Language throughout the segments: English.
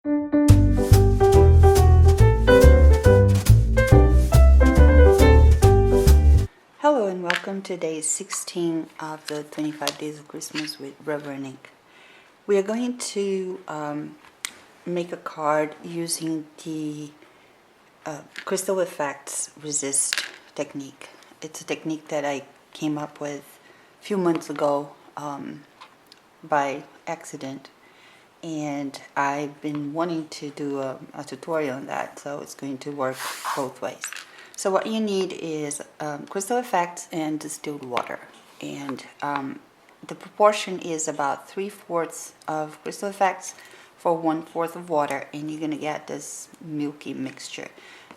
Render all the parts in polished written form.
Hello and welcome to day 16 of the 25 Days of Christmas with Rubber and Ink. We are going to make a card using the Crystal Effects Resist technique. It's a technique that I came up with a few months ago by accident, and I've been wanting to do a tutorial on that, so it's going to work both ways. So what you need is Crystal Effects and distilled water, and the proportion is about 3/4 of Crystal Effects for 1/4 of water, and you're gonna get this milky mixture.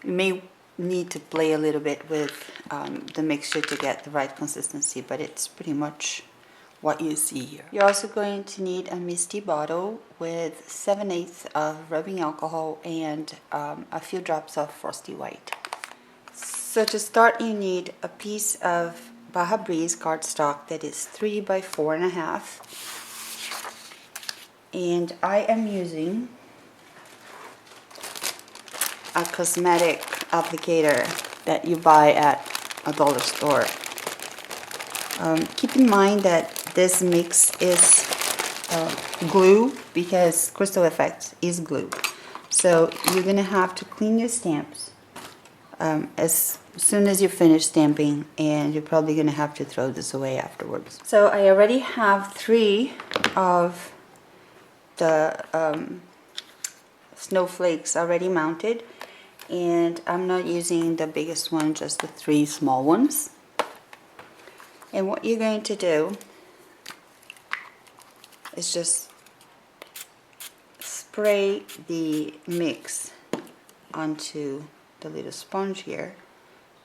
You may need to play a little bit with the mixture to get the right consistency, but it's pretty much what you see here. You're also going to need a misty bottle with 7/8 of rubbing alcohol and a few drops of frosty white. So to start, you need a piece of Baja Breeze cardstock that is 3 by 4.5, and I am using a cosmetic applicator that you buy at a dollar store. Keep in mind that this mix is glue, because Crystal Effects is glue. So you're gonna have to clean your stamps as soon as you finish stamping, and you're probably gonna have to throw this away afterwards. So I already have 3 of the snowflakes already mounted, and I'm not using the biggest one, just the 3 small ones. And what you're going to do is just spray the mix onto the little sponge here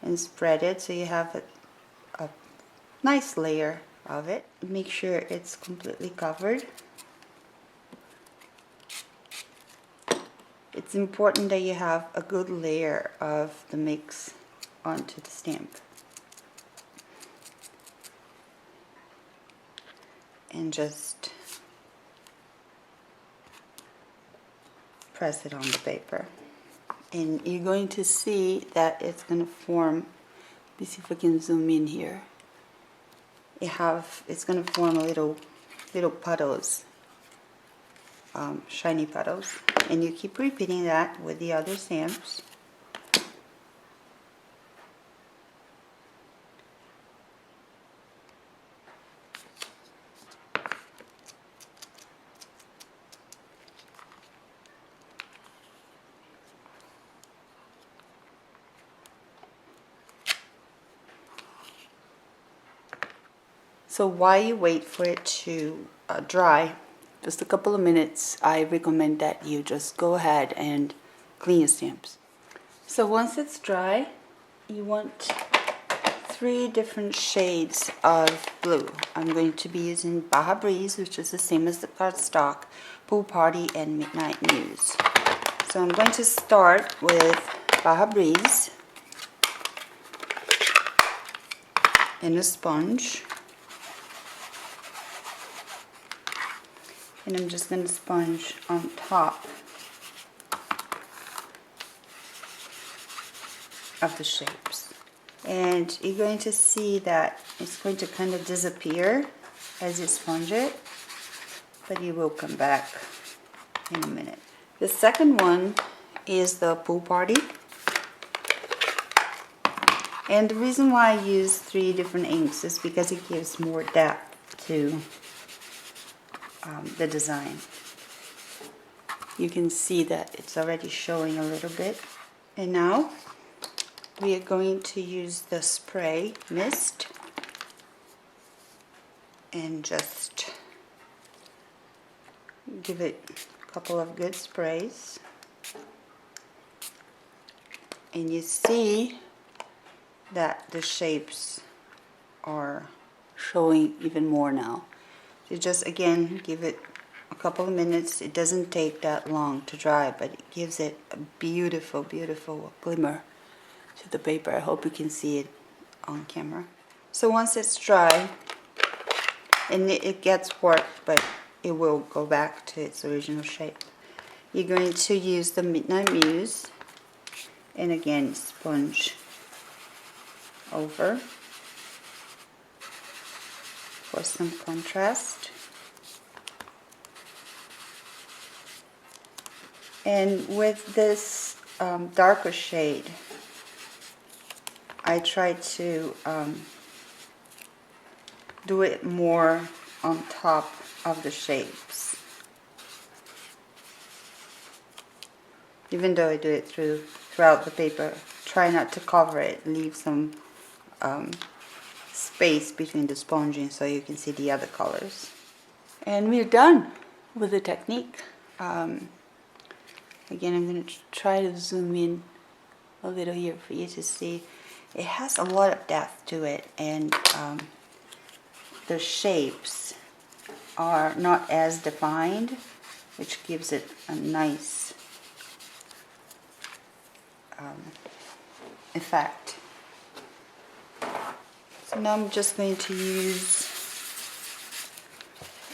and spread it so you have a nice layer of it. Make sure it's completely covered. It's important that you have a good layer of the mix onto the stamp. And just press it on the paper. And you're going to see that it's going to form, let me see if I can zoom in here. It's going to form a little puddles, shiny puddles. And you keep repeating that with the other stamps. So while you wait for it to dry, just a couple of minutes, I recommend that you just go ahead and clean your stamps. So once it's dry, you want 3 different shades of blue. I'm going to be using Baja Breeze, which is the same as the cardstock, Pool Party, and Midnight News. So I'm going to start with Baja Breeze and a sponge. And I'm just going to sponge on top of the shapes. And you're going to see that it's going to kind of disappear as you sponge it, but you will come back in a minute. The second one is the Pool Party. And the reason why I use 3 different inks is because it gives more depth to the design. You can see that it's already showing a little bit. And now we are going to use the spray mist and just give it a couple of good sprays. And you see that the shapes are showing even more now. You just again give it a couple of minutes. It doesn't take that long to dry, but it gives it a beautiful, beautiful glimmer to the paper. I hope you can see it on camera. So once it's dry, and it gets worked, but it will go back to its original shape. you're going to use the Midnight Muse, and again sponge over for some contrast. And with this darker shade, I try to do it more on top of the shapes. Even though I do it throughout the paper, try not to cover it, leave some space between the sponging so you can see the other colors. And we're done with the technique. Again, I'm going to try to zoom in a little here for you to see. It has a lot of depth to it, and the shapes are not as defined, which gives it a nice effect. So now I'm just going to use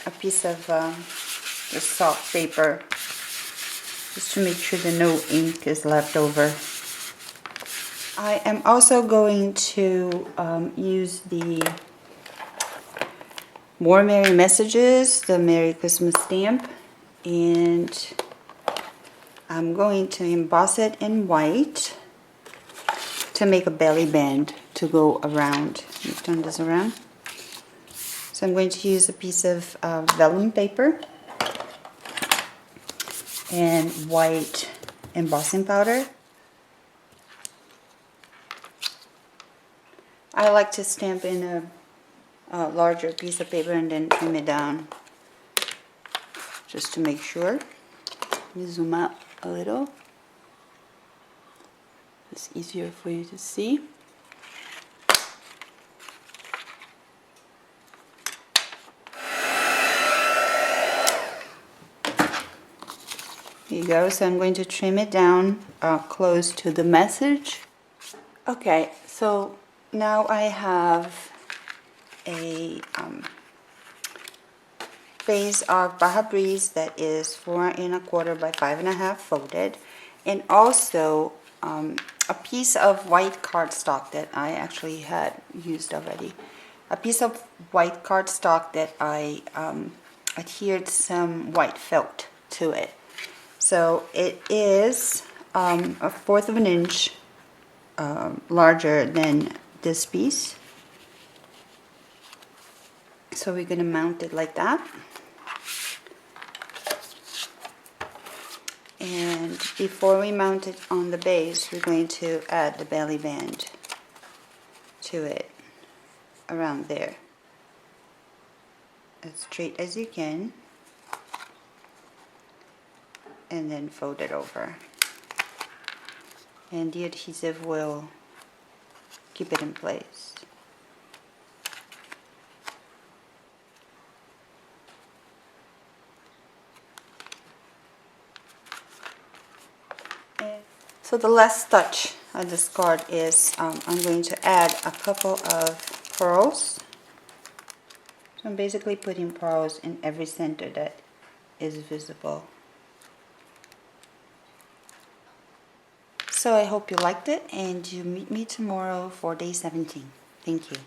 a piece of the soft paper just to make sure that no ink is left over. I am also going to use the More Merry Messages, the Merry Christmas stamp, and I'm going to emboss it in white to make a belly band to go around. Let me turn this around. So I'm going to use a piece of vellum paper and white embossing powder. I like to stamp in a larger piece of paper and then trim it down just to make sure. Let me zoom out a little. It's easier for you to see. Here you go. So I'm going to trim it down close to the message. Okay, so now I have a base of Baja Breeze that is 4 1/4 by 5 1/2 folded, and also a piece of white cardstock that I actually had used already. A piece of white cardstock that I adhered some white felt to it. So it is 1/4 of an inch larger than this piece. So we're going to mount it like that. And before we mount it on the base, we're going to add the belly band to it around there, as straight as you can, and then fold it over. And the adhesive will keep it in place. So the last touch of this card is I'm going to add a couple of pearls. So I'm basically putting pearls in every center that is visible. So I hope you liked it, and you meet me tomorrow for day 17. Thank you.